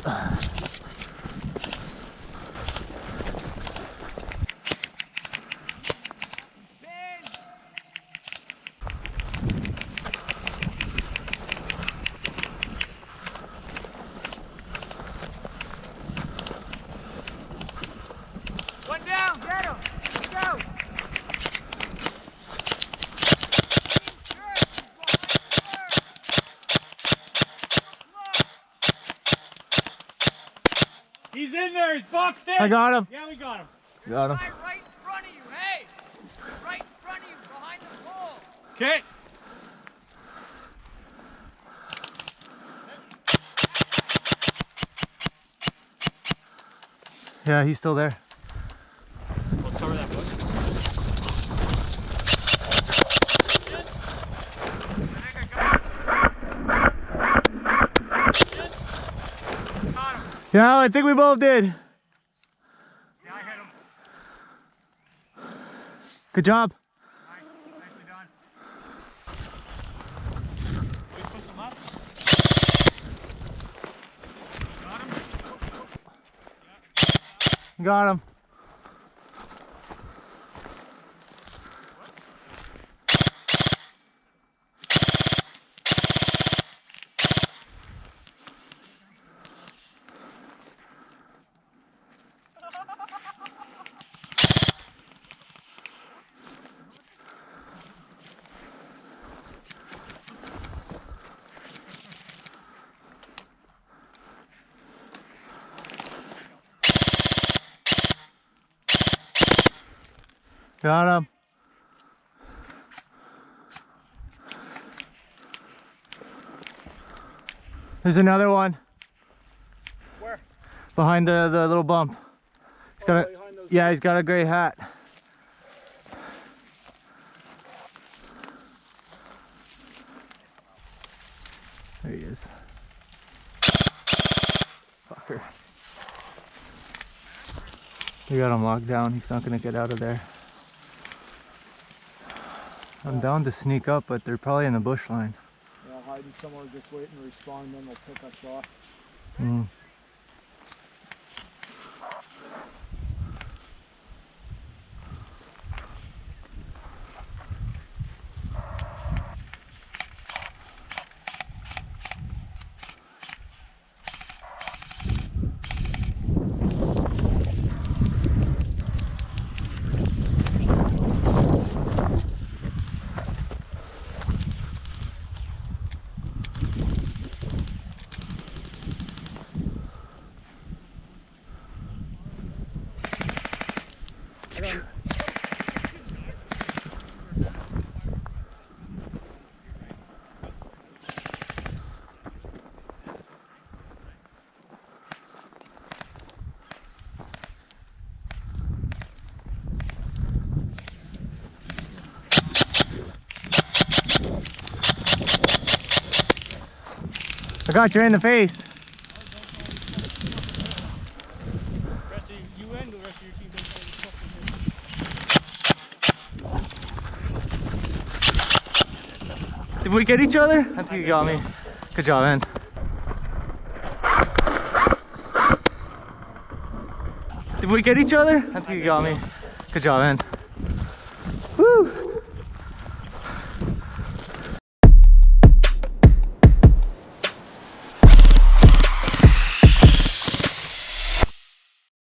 One down, get him. Let's go. He's in there, he's boxed in. I got him. Yeah, we got him. Got him. Guy right in front of you, hey! Right in front of you, behind the pole. Okay. Yeah, he's still there. We'll cover that bush. Yeah, I think we both did. Yeah, I hit him. Good job. Nice, nicely done. We push him up. Got him. Got him. Got him. There's another one. Where? Behind the little bump. He's got a, yeah, he's got a gray hat. There he is. Fucker. We got him locked down. He's not gonna get out of there. I'm down to sneak up, but they're probably in the bush line. Yeah, hiding somewhere, just waiting to respond, then they'll pick us off. Mm. I got you in the face. The rest of you and the rest of your team don't Did we get each other? I think you got me. Good job, man. Did we get each other? I think you got me. Good job, man.